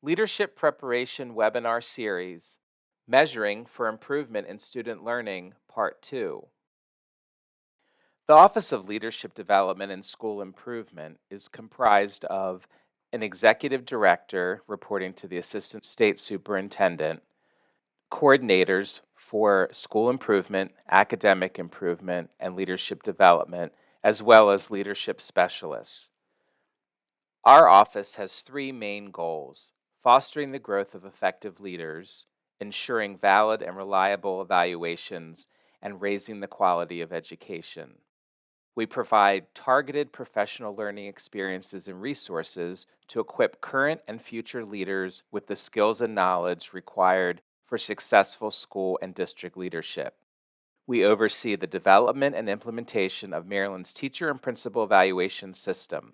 Leadership Preparation Webinar Series, Measuring for Improvement in Student Learning, Part 2. The Office of Leadership Development and School Improvement is comprised of an executive director reporting to the assistant state superintendent, coordinators for school improvement, academic improvement, and leadership development, as well as leadership specialists. Our office has three main goals: fostering the growth of effective leaders, ensuring valid and reliable evaluations, and raising the quality of education. We provide targeted professional learning experiences and resources to equip current and future leaders with the skills and knowledge required for successful school and district leadership. We oversee the development and implementation of Maryland's teacher and principal evaluation system.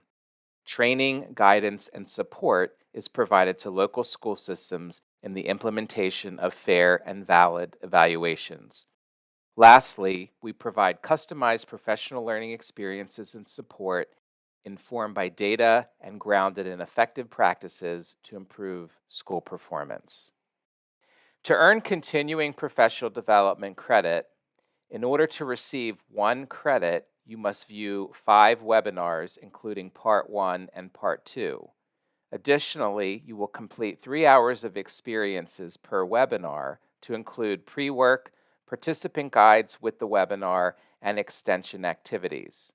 Training, guidance, and support is provided to local school systems in the implementation of fair and valid evaluations. Lastly, we provide customized professional learning experiences and support informed by data and grounded in effective practices to improve school performance. To earn continuing professional development credit, in order to receive 1 credit, you must view 5 webinars, including Part 1 and Part 2. Additionally, you will complete 3 hours of experiences per webinar to include pre-work, participant guides with the webinar, and extension activities.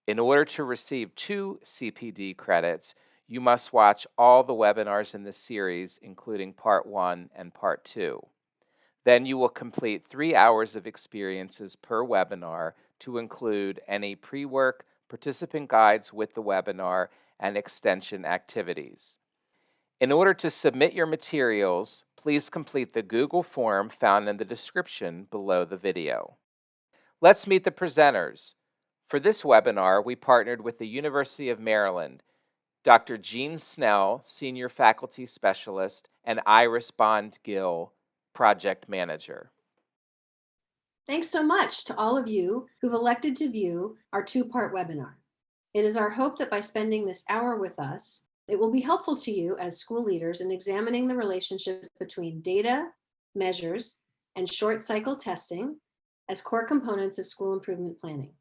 In order to receive 2 CPD credits, you must watch all the webinars in the series, including Part 1 and Part 2. Then you will complete 3 hours of experiences per webinar to include any pre-work, participant guides with the webinar, and extension activities. In order to submit your materials, please complete the Google form found in the description below the video. Let's meet the presenters. For this webinar, we partnered with the University of Maryland, Dr. Jean Snell, Senior Faculty Specialist, and Iris Bond-Gill, Project Manager. Thanks so much to all of you who've elected to view our 2-part webinar. It is our hope that by spending this hour with us, it will be helpful to you as school leaders in examining the relationship between data, measures, and short cycle testing as core components of school improvement planning.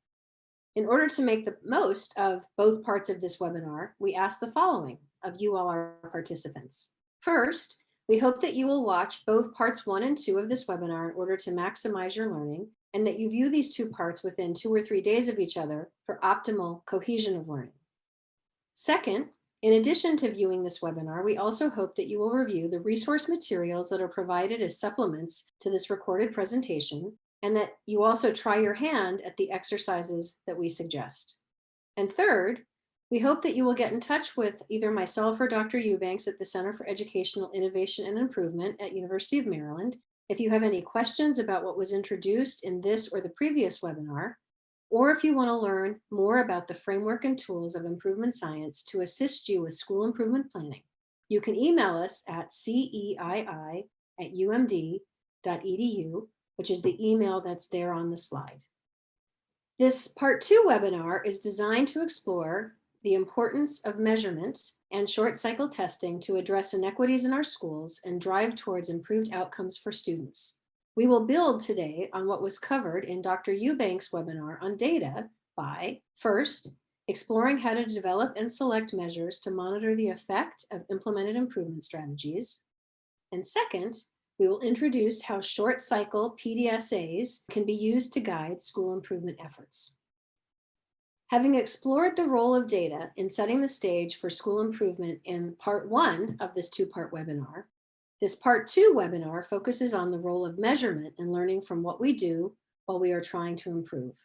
In order to make the most of both parts of this webinar, we ask the following of you all our participants. First, we hope that you will watch both parts 1 and 2 of this webinar in order to maximize your learning, and that you view these 2 parts within 2 or 3 days of each other for optimal cohesion of learning. Second, in addition to viewing this webinar, we also hope that you will review the resource materials that are provided as supplements to this recorded presentation, and that you also try your hand at the exercises that we suggest. And third, we hope that you will get in touch with either myself or Dr. Eubanks at the Center for Educational Innovation and Improvement at University of Maryland if you have any questions about what was introduced in this or the previous webinar, or if you want to learn more about the framework and tools of improvement science to assist you with school improvement planning. You can email us at ceii@umd.edu, which is the email that's there on the slide. This Part 2 webinar is designed to explore the importance of measurement and short cycle testing to address inequities in our schools and drive towards improved outcomes for students. We will build today on what was covered in Dr. Eubanks' webinar on data by, first, exploring how to develop and select measures to monitor the effect of implemented improvement strategies. And second, we will introduce how short cycle PDSAs can be used to guide school improvement efforts. Having explored the role of data in setting the stage for school improvement in Part 1 of this 2-part webinar, this Part 2 webinar focuses on the role of measurement and learning from what we do while we are trying to improve.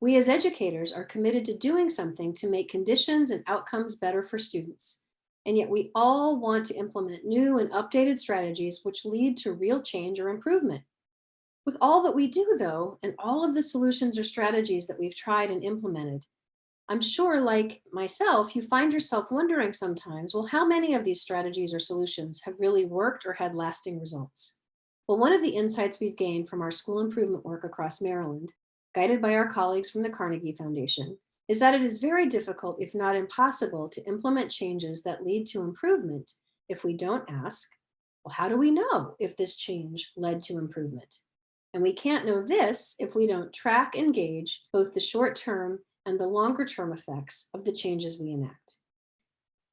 We as educators are committed to doing something to make conditions and outcomes better for students. And yet we all want to implement new and updated strategies which lead to real change or improvement. With all that we do, though, and all of the solutions or strategies that we've tried and implemented, I'm sure, like myself, you find yourself wondering sometimes, well, how many of these strategies or solutions have really worked or had lasting results? Well, one of the insights we've gained from our school improvement work across Maryland, guided by our colleagues from the Carnegie Foundation, is that it is very difficult, if not impossible, to implement changes that lead to improvement if we don't ask, well, how do we know if this change led to improvement? And we can't know this if we don't track and gauge both the short term and the longer term effects of the changes we enact.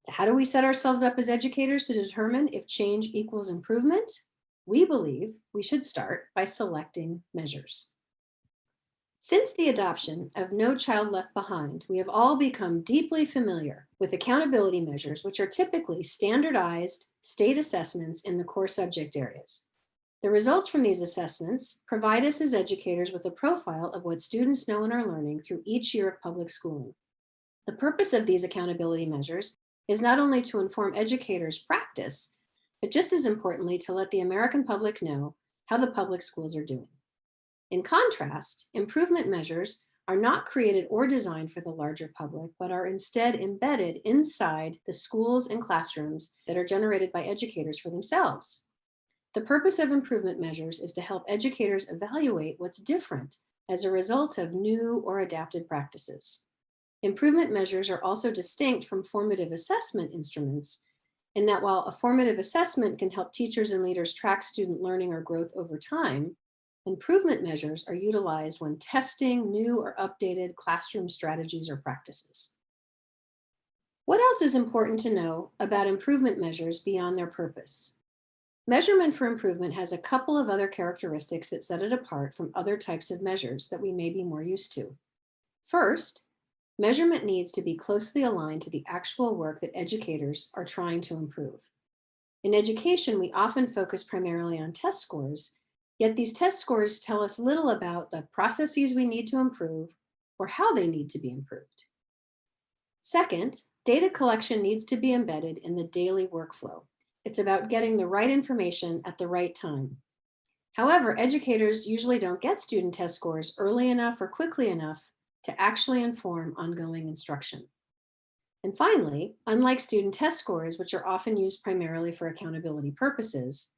So how do we set ourselves up as educators to determine if change equals improvement? We believe we should start by selecting measures. Since the adoption of No Child Left Behind, we have all become deeply familiar with accountability measures, which are typically standardized state assessments in the core subject areas. The results from these assessments provide us as educators with a profile of what students know and are learning through each year of public schooling. The purpose of these accountability measures is not only to inform educators' practice, but just as importantly, to let the American public know how the public schools are doing. In contrast, improvement measures are not created or designed for the larger public, but are instead embedded inside the schools and classrooms that are generated by educators for themselves. The purpose of improvement measures is to help educators evaluate what's different as a result of new or adapted practices. Improvement measures are also distinct from formative assessment instruments in that while a formative assessment can help teachers and leaders track student learning or growth over time, improvement measures are utilized when testing new or updated classroom strategies or practices. What else is important to know about improvement measures beyond their purpose? Measurement for improvement has a couple of other characteristics that set it apart from other types of measures that we may be more used to. First, measurement needs to be closely aligned to the actual work that educators are trying to improve. In education, we often focus primarily on test scores, yet these test scores tell us little about the processes we need to improve or how they need to be improved. Second, data collection needs to be embedded in the daily workflow. It's about getting the right information at the right time. However, educators usually don't get student test scores early enough or quickly enough to actually inform ongoing instruction. And finally, unlike student test scores, which are often used primarily for accountability purposes,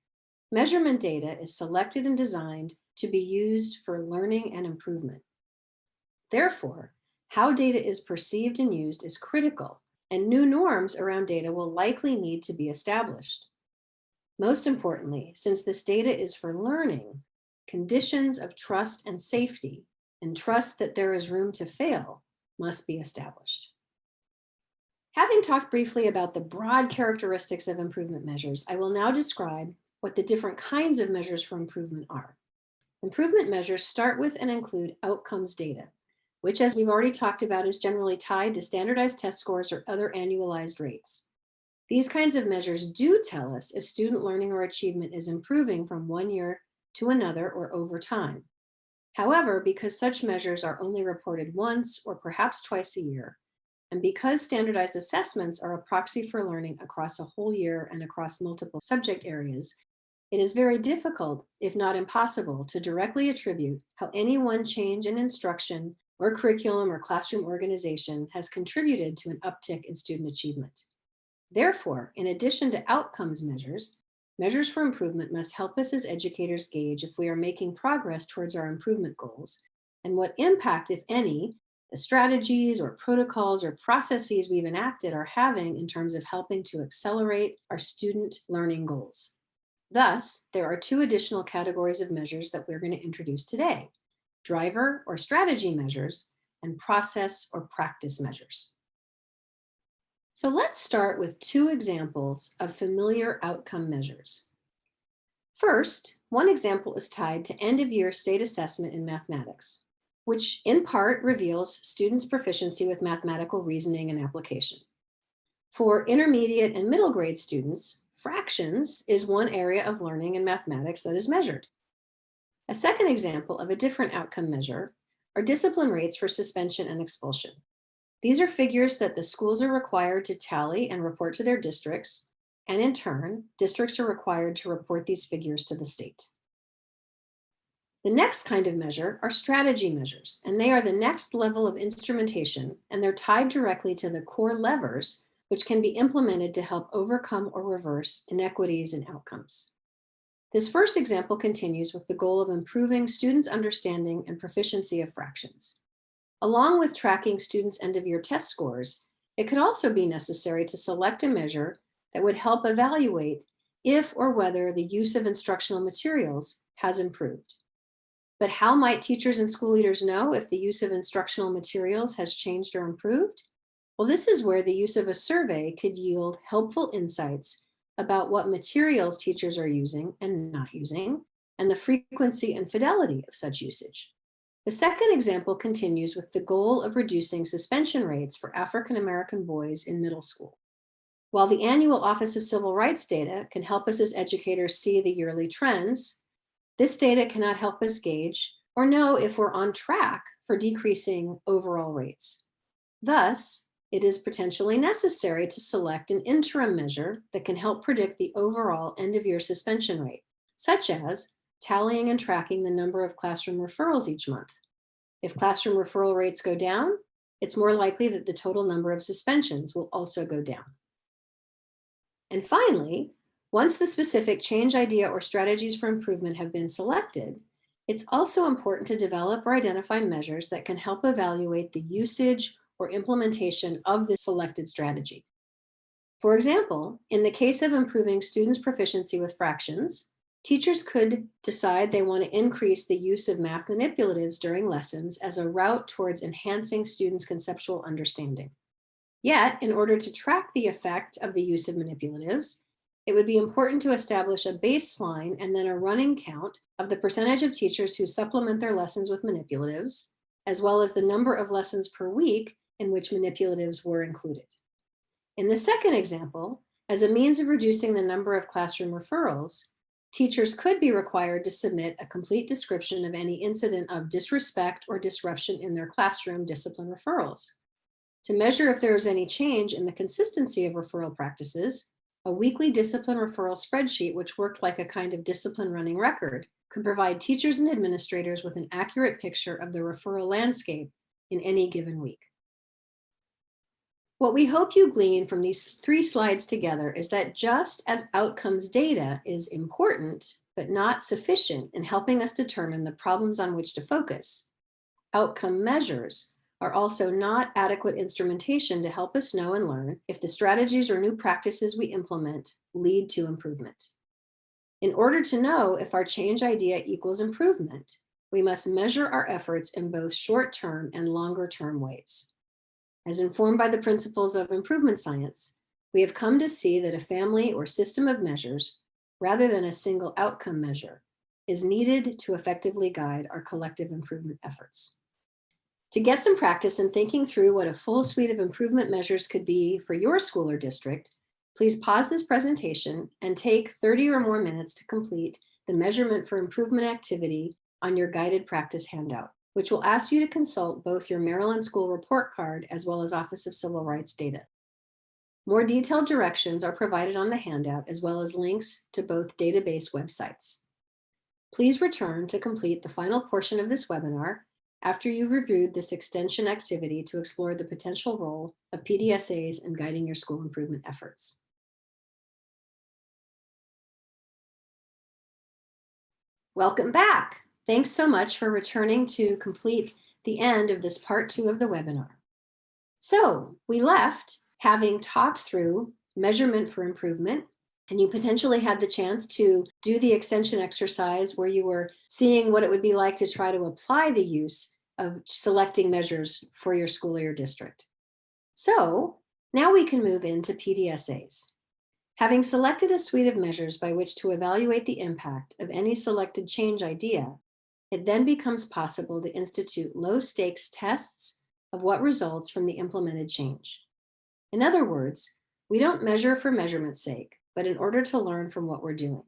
measurement data is selected and designed to be used for learning and improvement. Therefore, how data is perceived and used is critical, and new norms around data will likely need to be established. Most importantly, since this data is for learning, conditions of trust and safety, and trust that there is room to fail, must be established. Having talked briefly about the broad characteristics of improvement measures, I will now describe what the different kinds of measures for improvement are. Improvement measures start with and include outcomes data, which, as we've already talked about, is generally tied to standardized test scores or other annualized rates. These kinds of measures do tell us if student learning or achievement is improving from one year to another or over time. However, because such measures are only reported once or perhaps twice a year, and because standardized assessments are a proxy for learning across a whole year and across multiple subject areas, it is very difficult, if not impossible, to directly attribute how any one change in instruction or curriculum or classroom organization has contributed to an uptick in student achievement. Therefore, in addition to outcomes measures, measures for improvement must help us as educators gauge if we are making progress towards our improvement goals and what impact, if any, the strategies or protocols or processes we've enacted are having in terms of helping to accelerate our student learning goals. Thus, there are two additional categories of measures that we're going to introduce today: driver or strategy measures and process or practice measures. So let's start with two examples of familiar outcome measures. First, one example is tied to end-of-year state assessment in mathematics, which in part reveals students' proficiency with mathematical reasoning and application. For intermediate and middle grade students, fractions is one area of learning in mathematics that is measured. A second example of a different outcome measure are discipline rates for suspension and expulsion. These are figures that the schools are required to tally and report to their districts, and in turn, districts are required to report these figures to the state. The next kind of measure are strategy measures, and they are the next level of instrumentation, and they're tied directly to the core levers which can be implemented to help overcome or reverse inequities in outcomes. This first example continues with the goal of improving students' understanding and proficiency of fractions. Along with tracking students' end-of-year test scores, it could also be necessary to select a measure that would help evaluate if or whether the use of instructional materials has improved. But how might teachers and school leaders know if the use of instructional materials has changed or improved? Well, this is where the use of a survey could yield helpful insights about what materials teachers are using and not using, and the frequency and fidelity of such usage. The second example continues with the goal of reducing suspension rates for African American boys in middle school. While the annual Office of Civil Rights data can help us as educators see the yearly trends, this data cannot help us gauge or know if we're on track for decreasing overall rates. Thus, it is potentially necessary to select an interim measure that can help predict the overall end-of-year suspension rate, such as tallying and tracking the number of classroom referrals each month. If classroom referral rates go down, it's more likely that the total number of suspensions will also go down. And finally, once the specific change idea or strategies for improvement have been selected, it's also important to develop or identify measures that can help evaluate the usage or implementation of the selected strategy. For example, in the case of improving students' proficiency with fractions, teachers could decide they want to increase the use of math manipulatives during lessons as a route towards enhancing students' conceptual understanding. Yet, in order to track the effect of the use of manipulatives, it would be important to establish a baseline and then a running count of the percentage of teachers who supplement their lessons with manipulatives, as well as the number of lessons per week in which manipulatives were included. In the second example, as a means of reducing the number of classroom referrals, teachers could be required to submit a complete description of any incident of disrespect or disruption in their classroom discipline referrals. To measure if there is any change in the consistency of referral practices, a weekly discipline referral spreadsheet, which worked like a kind of discipline running record, could provide teachers and administrators with an accurate picture of the referral landscape in any given week. What we hope you glean from these 3 slides together is that just as outcomes data is important, but not sufficient in helping us determine the problems on which to focus, outcome measures are also not adequate instrumentation to help us know and learn if the strategies or new practices we implement lead to improvement. In order to know if our change idea equals improvement, we must measure our efforts in both short-term and longer-term ways. As informed by the principles of improvement science, we have come to see that a family or system of measures, rather than a single outcome measure, is needed to effectively guide our collective improvement efforts. To get some practice in thinking through what a full suite of improvement measures could be for your school or district, please pause this presentation and take 30 or more minutes to complete the measurement for improvement activity on your guided practice handout, which will ask you to consult both your Maryland School Report Card as well as Office of Civil Rights data. More detailed directions are provided on the handout as well as links to both database websites. Please return to complete the final portion of this webinar after you've reviewed this extension activity to explore the potential role of PDSAs in guiding your school improvement efforts. Welcome back. Thanks so much for returning to complete the end of this part 2 of the webinar. So we left having talked through measurement for improvement, and you potentially had the chance to do the extension exercise where you were seeing what it would be like to try to apply the use of selecting measures for your school or your district. So now we can move into PDSAs. Having selected a suite of measures by which to evaluate the impact of any selected change idea, it then becomes possible to institute low-stakes tests of what results from the implemented change. In other words, we don't measure for measurement's sake, but in order to learn from what we're doing.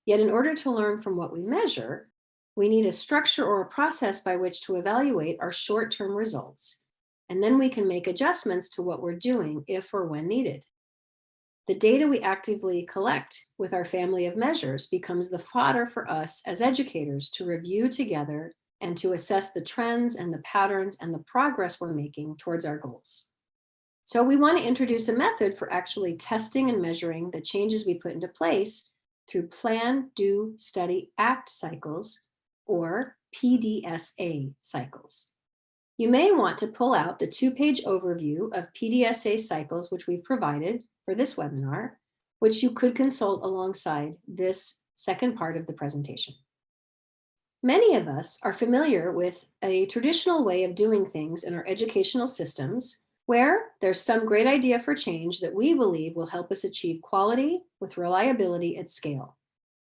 Yet in order to learn from what we measure, we need a structure or a process by which to evaluate our short-term results, and then we can make adjustments to what we're doing if or when needed. The data we actively collect with our family of measures becomes the fodder for us as educators to review together and to assess the trends and the patterns and the progress we're making towards our goals. So we want to introduce a method for actually testing and measuring the changes we put into place through plan, do, study, act cycles, or PDSA cycles. You may want to pull out the 2-page overview of PDSA cycles, which we've provided for this webinar, which you could consult alongside this second part of the presentation. Many of us are familiar with a traditional way of doing things in our educational systems where there's some great idea for change that we believe will help us achieve quality with reliability at scale.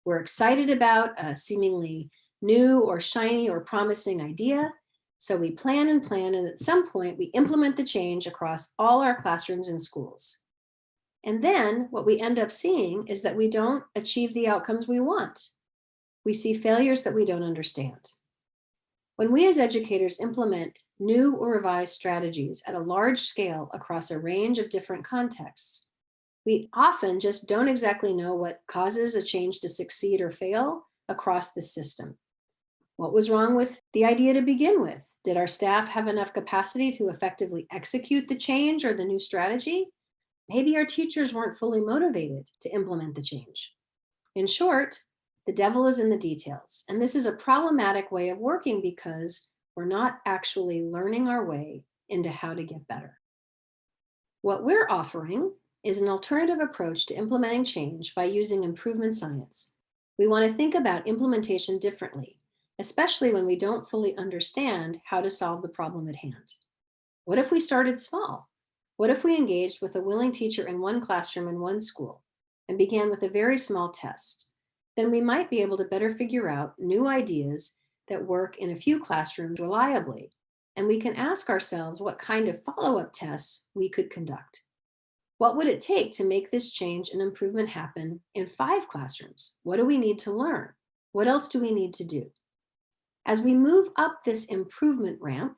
We're excited about a seemingly new or shiny or promising idea, so we plan, and at some point we implement the change across all our classrooms and schools. And then what we end up seeing is that we don't achieve the outcomes we want. We see failures that we don't understand. When we as educators implement new or revised strategies at a large scale across a range of different contexts, we often just don't exactly know what causes a change to succeed or fail across the system. What was wrong with the idea to begin with? Did our staff have enough capacity to effectively execute the change or the new strategy? Maybe our teachers weren't fully motivated to implement the change. In short, the devil is in the details, and this is a problematic way of working because we're not actually learning our way into how to get better. What we're offering is an alternative approach to implementing change by using improvement science. We want to think about implementation differently, especially when we don't fully understand how to solve the problem at hand. What if we started small? What if we engaged with a willing teacher in one classroom in one school and began with a very small test? Then we might be able to better figure out new ideas that work in a few classrooms reliably, and we can ask ourselves what kind of follow-up tests we could conduct. What would it take to make this change and improvement happen in 5 classrooms? What do we need to learn? What else do we need to do? As we move up this improvement ramp,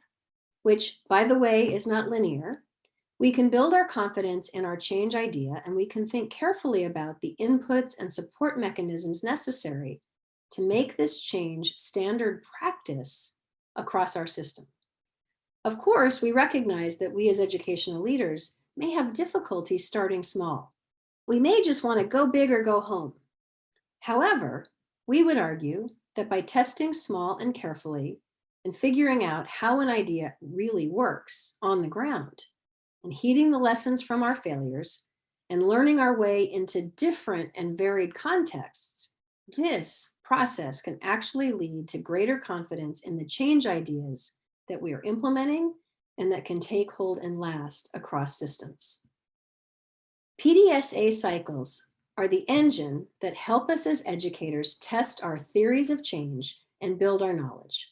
which, by the way, is not linear, we can build our confidence in our change idea, and we can think carefully about the inputs and support mechanisms necessary to make this change standard practice across our system. Of course, we recognize that we as educational leaders may have difficulty starting small. We may just want to go big or go home. However, we would argue that by testing small and carefully and figuring out how an idea really works on the ground, and heeding the lessons from our failures and learning our way into different and varied contexts, this process can actually lead to greater confidence in the change ideas that we are implementing and that can take hold and last across systems. PDSA cycles are the engine that help us as educators test our theories of change and build our knowledge.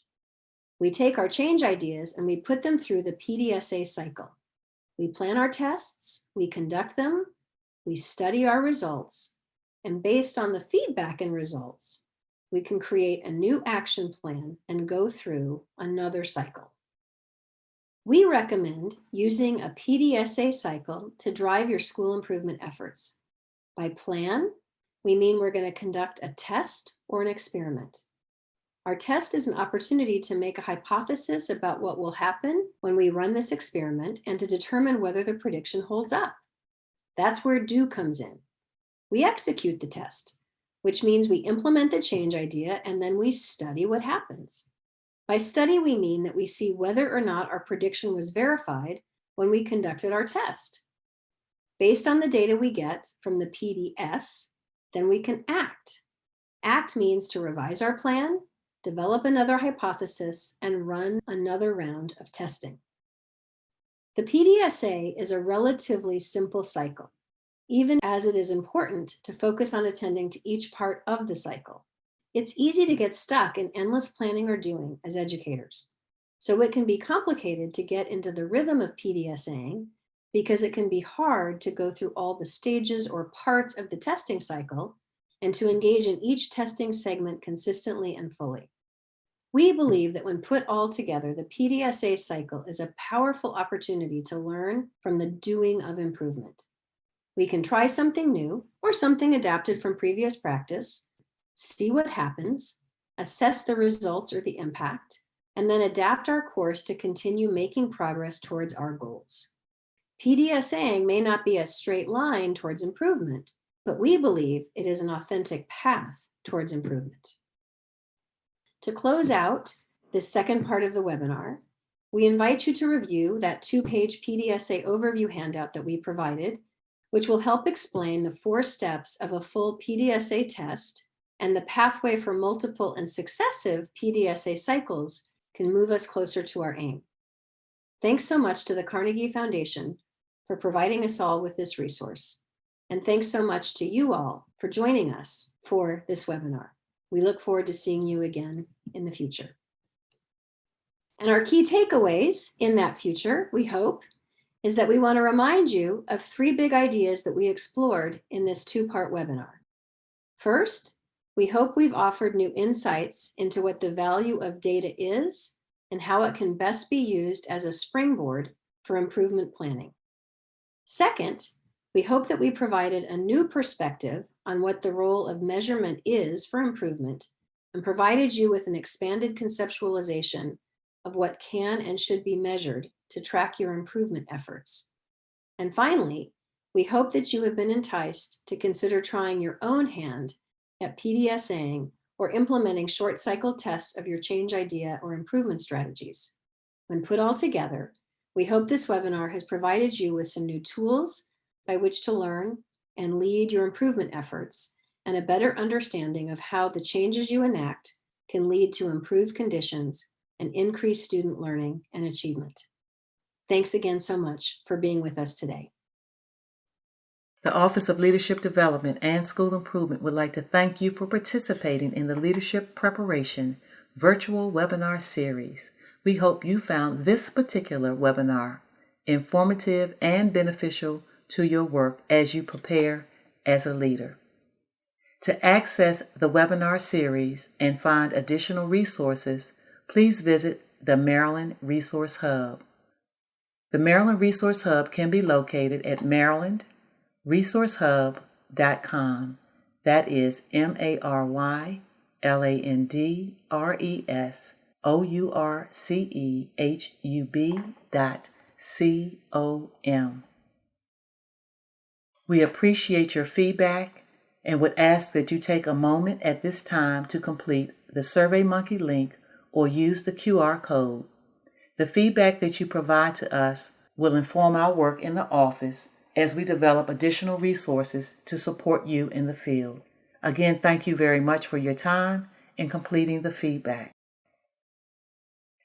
We take our change ideas and we put them through the PDSA cycle. We plan our tests, we conduct them, we study our results, and based on the feedback and results, we can create a new action plan and go through another cycle. We recommend using a PDSA cycle to drive your school improvement efforts. By plan, we mean we're going to conduct a test or an experiment. Our test is an opportunity to make a hypothesis about what will happen when we run this experiment and to determine whether the prediction holds up. That's where do comes in. We execute the test, which means we implement the change idea and then we study what happens. By study, we mean that we see whether or not our prediction was verified when we conducted our test. Based on the data we get from the PDS, then we can act. Act means to revise our plan, develop another hypothesis, and run another round of testing. The PDSA is a relatively simple cycle, even as it is important to focus on attending to each part of the cycle. It's easy to get stuck in endless planning or doing as educators. So it can be complicated to get into the rhythm of PDSAing because it can be hard to go through all the stages or parts of the testing cycle and to engage in each testing segment consistently and fully. We believe that when put all together, the PDSA cycle is a powerful opportunity to learn from the doing of improvement. We can try something new or something adapted from previous practice, see what happens, assess the results or the impact, and then adapt our course to continue making progress towards our goals. PDSAing may not be a straight line towards improvement, but we believe it is an authentic path towards improvement. To close out this second part of the webinar, we invite you to review that 2-page PDSA overview handout that we provided, which will help explain the 4 steps of a full PDSA test and the pathway for multiple and successive PDSA cycles can move us closer to our aim. Thanks so much to the Carnegie Foundation for providing us all with this resource. And thanks so much to you all for joining us for this webinar. We look forward to seeing you again in the future. And our key takeaways in that future, we hope, is that we want to remind you of 3 big ideas that we explored in this 2-part webinar. First, we hope we've offered new insights into what the value of data is and how it can best be used as a springboard for improvement planning. Second, we hope that we provided a new perspective on what the role of measurement is for improvement and provided you with an expanded conceptualization of what can and should be measured to track your improvement efforts. And finally, we hope that you have been enticed to consider trying your own hand at PDSAing or implementing short cycle tests of your change idea or improvement strategies. When put all together, we hope this webinar has provided you with some new tools by which to learn and lead your improvement efforts and a better understanding of how the changes you enact can lead to improved conditions and increased student learning and achievement. Thanks again so much for being with us today. The Office of Leadership Development and School Improvement would like to thank you for participating in the Leadership Preparation virtual webinar series. We hope you found this particular webinar informative and beneficial to your work as you prepare as a leader. To access the webinar series and find additional resources, please visit the Maryland Resource Hub. The Maryland Resource Hub can be located at marylandresourcehub.com. That is MarylandResourcehub.com. We appreciate your feedback and would ask that you take a moment at this time to complete the SurveyMonkey link or use the QR code. The feedback that you provide to us will inform our work in the office as we develop additional resources to support you in the field. Again, thank you very much for your time in completing the feedback.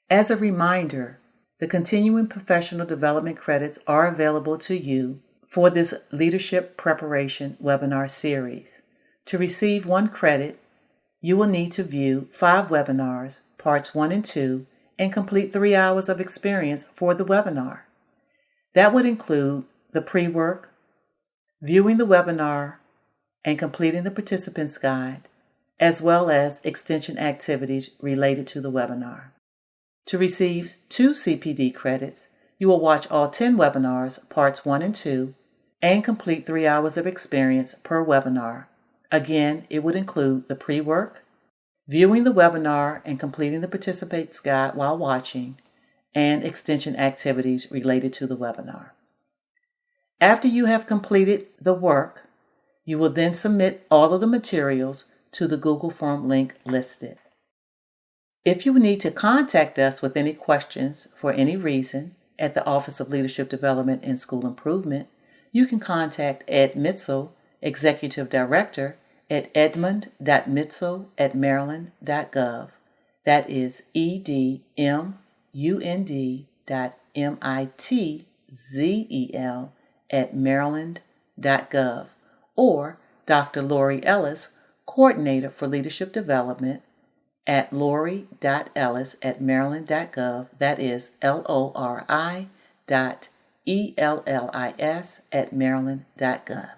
As a reminder, the continuing professional development credits are available to you for this Leadership Preparation webinar series. To receive 1 credit, you will need to view 5 webinars, parts 1 and 2, and complete 3 hours of experience for the webinar. That would include the pre-work, viewing the webinar, and completing the participant's guide, as well as extension activities related to the webinar. To receive 2 CPD credits, you will watch all 10 webinars, parts 1 and 2, and complete 3 hours of experience per webinar. Again, it would include the pre-work, viewing the webinar and completing the participant's guide while watching, and extension activities related to the webinar. After you have completed the work, you will then submit all of the materials to the Google Form link listed. If you need to contact us with any questions for any reason at the Office of Leadership Development and School Improvement, you can contact Ed Mitzel, Executive Director, at edmund.mitzel@maryland.gov. That is edmund.mitzel@maryland.gov. Or Dr. Lori Ellis, Coordinator for Leadership Development, at lori.ellis@maryland.gov. That is lori.ellis@maryland.gov.